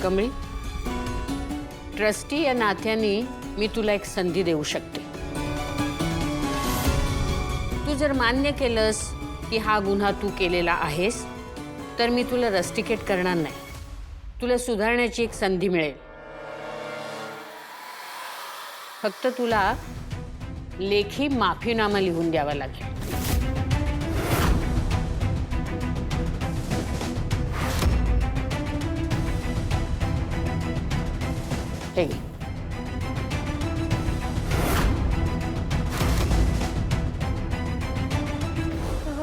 Kamali, trustee या नात्याने मी तुला एक संधी देऊ शकते। तू जर मान्य केलंस की हा गुन्हा तू केलेला आहेस तर मी तुला रस्टिकेट करणार नाही, तुला सुधारण्याची एक संधी मिळेल। फक्त तुला लेखी माफीनामा लिहून द्यावा लागेल। हे घे।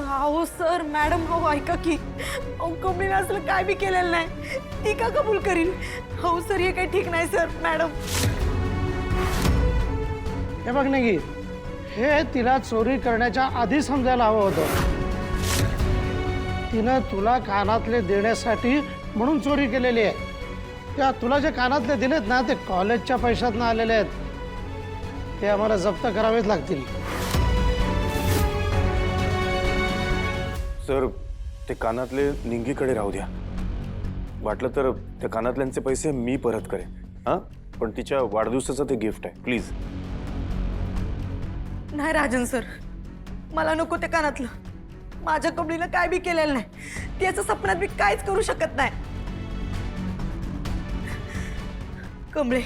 अहो सर मॅडम हो ऐका की अहो कमळीने असलं काय बी केलेलं नाही, ती का कबूल करील? हो सर हे काही ठीक नाही सर मॅडम। हे बघ नाही हे तिला चोरी करण्याच्या आधी समजायला हवं होतं। तिनं तुला कानातले देण्यासाठी म्हणून चोरी केलेली आहे। त्या तुला जे कानातले दिलेत ना ते कॉलेजच्या पैशातनं आलेले आहेत, ते आम्हाला जप्त करावेच लागतील। सर ते कानातले निंगीकडे राहू द्या, वाटलं तर त्या कानातल्यांचे पैसे मी परत करेन। हां पण तिच्या वाढदिवसाचं ते गिफ्ट आहे, प्लीज। नाही राजन सर मला नको ते कानातलं, माझ्या कमळीनं काय बी केलेलं नाही, त्याचं सपनात बी काहीच करू शकत नाही। कमळे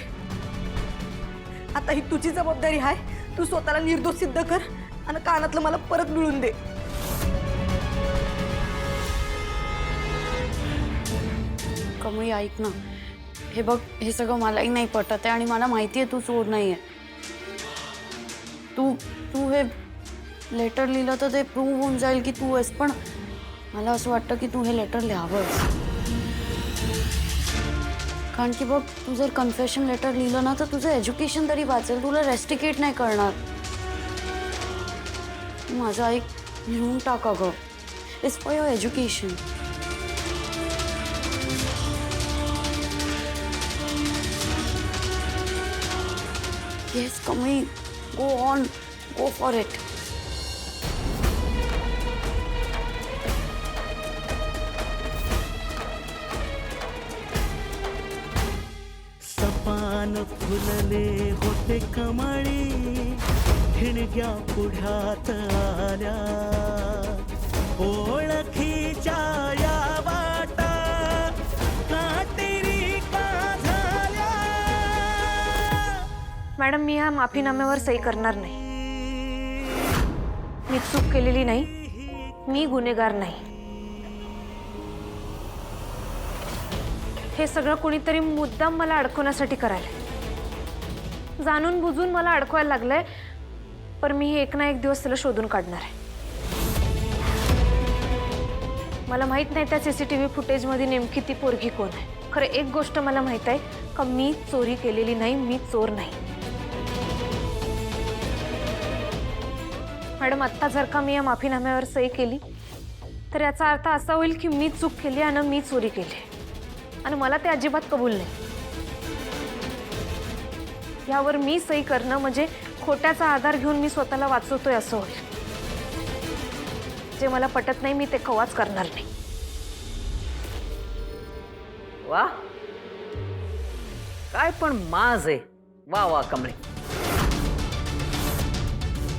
आता ही तुझी जबाबदारी आहे, तू स्वतःला निर्दोष सिद्ध कर आणि कानातलं मला परत मिळवून दे। कमळी ऐक ना, हे बघ हे सगळं मलाही नाही पटत आहे आणि मला माहिती आहे तू चोर नाही आहे। तू तू हे लेटर लिहिलं तर ते प्रूव्ह होऊन जाईल की तू आहेस, पण मला असं वाटतं की तू हे लेटर लिहावंस। कारण की बघ तू जर कन्फेशन लेटर लिहिलं ना तर तुझं एज्युकेशन तरी वाचेल, तुला रेस्टिकेट नाही करणार। माझं ऐक, लिहून टाका गं, it's for your education. Yes Kamli, go on, go for it. सपान फुलले होते कमळी, हिणग्या पुढ्यात आल्या, ओळखीच्या या वाटा काटेरी का झाल्या। मॅडम मी ह्या माफीनाम्यावर सही करणार नाही। मी चूक केलेली नाही, मी गुन्हेगार नाही। हे सगळं कोणीतरी मुद्दाम मला अडकवण्यासाठी करायला, जाणून बुजून मला अडकवायला लागलंय, पण मी हे एक ना एक दिवस त्याला शोधून काढणार आहे। मला माहित नाही त्या CCTV फुटेजमध्ये नेमकी ती पोरगी कोण आहे। खरं एक गोष्ट मला माहित आहे का मी चोरी केलेली नाही, मी चोर नाही। मॅडम आत्ता जर का मी या माफीनाम्यावर सही केली तर याचा अर्थ असा होईल की मी चूक केली आणि मी चोरी केली आणि मला ते अजिबात कबूल नाही। यावर मी सही करणं म्हणजे खोट्याचा आधार घेऊन मी स्वतःला वाचवतोय असं होईल। जे मला पटत नाही मी ते कवाच करणार नाही। वा काय पण माज आहे, वा वा कमळे।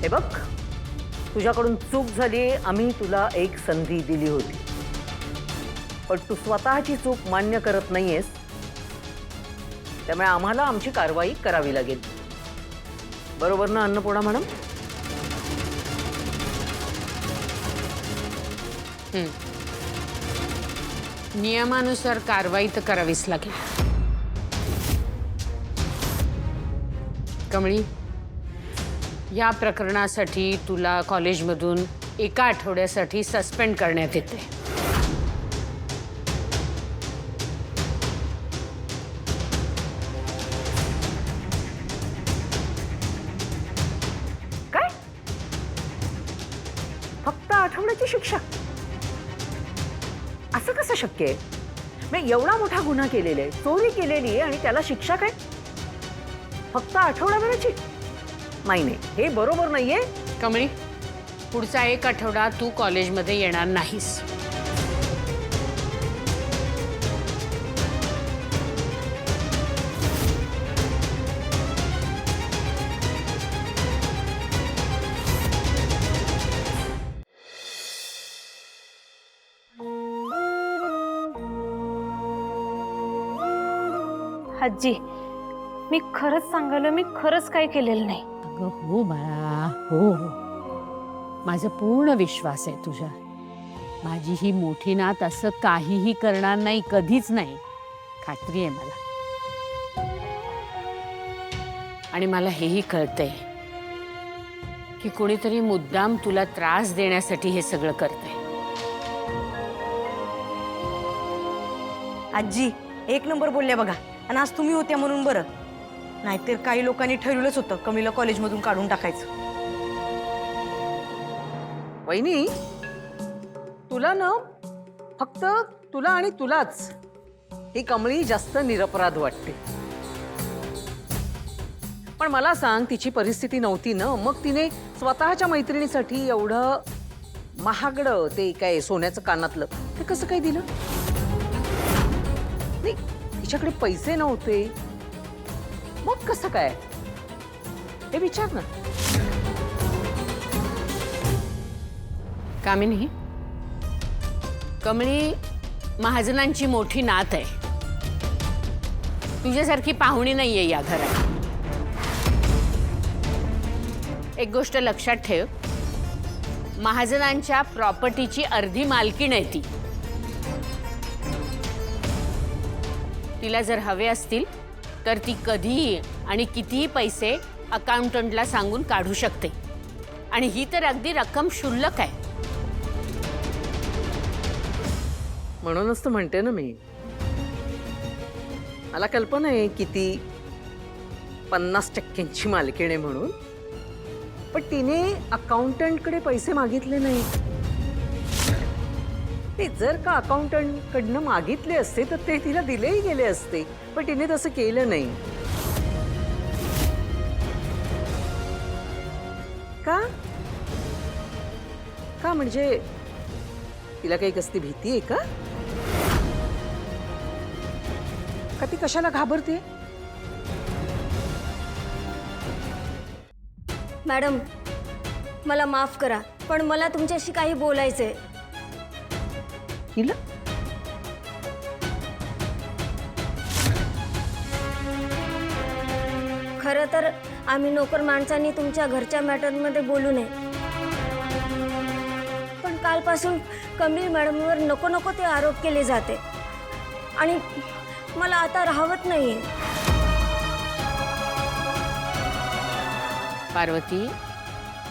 हे बघ तुझ्याकडून चूक झाली, आम्ही तुला एक संधी दिली होती, पण तू स्वतःची चूक मान्य करत नाहीयेस, त्यामुळे आम्हाला आमची कारवाई करावी लागेल। बरोबर ना अन्नपूर्णा मॅडम? नियमानुसार कारवाई तर करावीच लागेल। कमळी या प्रकरणासाठी तुला कॉलेजमधून एका आठवड्यासाठी सस्पेंड करण्यात येते। काय फक्त आठवड्याची शिक्षा? असं कसं शक्य आहे? मी एवढा मोठा गुन्हा केलेला आहे, चोरी केलेली आहे आणि त्याला शिक्षा काय फक्त आठवड्याभराची? नाही नाही, हे बरोबर नाहीये। कमळी पुढचा एक आठवडा तू कॉलेजमध्ये येणार नाहीस। आजी मी खरंच सांगायला मी खरंच काही केलेलं नाही. अगं हो बाळा, हो हो, माझा पूर्ण विश्वास आहे तुझ्या. माझी ही मोठी नात असं काहीही करणार नाही, कधीच नाही, खात्री आहे मला. आणि मला हेही कळतंय की कोणीतरी मुद्दाम तुला त्रास देण्यासाठी हे सगळं करतंय. आजी एक नंबर बोलल्या बघा. आणि आज तुम्ही होत्या म्हणून बरं, नाहीतर काही लोकांनी ठरवलंच होतं कमीला कॉलेजमधून काढून टाकायचं. वहिनी, तुला ना फक्त तुला आणि तुलाच ही कमळी जास्त निरपराध वाटते. पण मला सांग, तिची परिस्थिती नव्हती ना, मग तिने स्वतःच्या मैत्रिणीसाठी एवढं महागडं ते काय सोन्याचं कानातलं ते कसं काय दिलं? नाही, तिच्याकडे पैसे नव्हते, मग कसं काय हे विचार ना. कामिनी, कमळी महाजनांची मोठी नात आहे. तुझ्यासारखी पाहुणी नाहीये या घरात. एक गोष्ट लक्षात ठेव, महाजनांच्या प्रॉपर्टीची अर्धी मालकीण आहे ती. तिला जर हवे असतील तर ती कधीही आणि कितीही पैसे अकाउंटंटला सांगून काढू शकते. आणि ही तर अगदी रक्कम क्षुल्लक आहे. म्हणूनच तर म्हणते ना मी, मला कल्पना आहे किती 50% मालकीण आहे म्हणून, पण तिने अकाउंटंटकडे पैसे मागितले नाही. ते जर का अकाउंटंट कडनं मागितले असते तर ते तिला दिलेही गेले असते, पण तिने तसं केलं नाही. का का म्हणजे तिला काही कसली भीती आहे का? का ती कशाला घाबरते? मॅडम मला माफ करा, पण मला तुमच्याशी काही बोलायचंय. हिला खरं तर आम्ही नोकर माणसांनी तुमच्या घरच्या मॅटरमध्ये बोलू नये, पण कालपासून कमळी मॅडमवर नको नको ते आरोप केले जाते आणि मला आता राहवत नाहीये. पार्वती,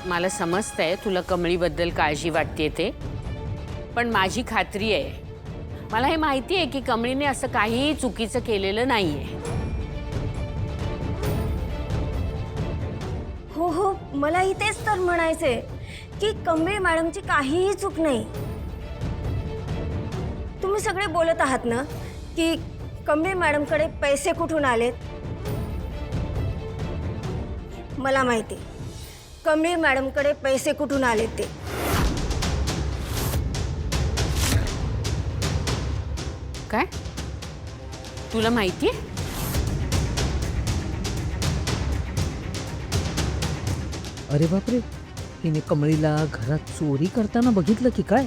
मला समजतंय तुला कमळीबद्दल काळजी वाटते ते, पण माझी खात्री आहे, मला हे माहिती आहे की कमळीने असं काहीही चुकीचं केलेलं नाहीये. हो हो, मलाही तेच तर म्हणायचंय की कमळी मॅडमची काहीही चूक नाही. तुम्ही सगळे बोलत आहात ना की कमळी मॅडमकडे पैसे कुठून आलेत. मला माहिती कमळी मॅडमकडे पैसे कुठून आलेत ते. काय तुला माहिती आहे? अरे बापरे, हिने कमळीला घरात चोरी करताना बघितलं की काय?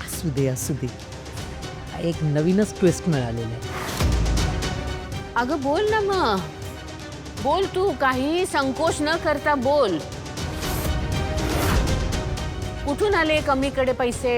असू दे असू दे, हा एक नवीनच ट्विस्ट मिळालेला आहे. अगं बोल ना, मग बोल, तू काही संकोच न करता बोल. कुठून आले कमळीकडे पैसे?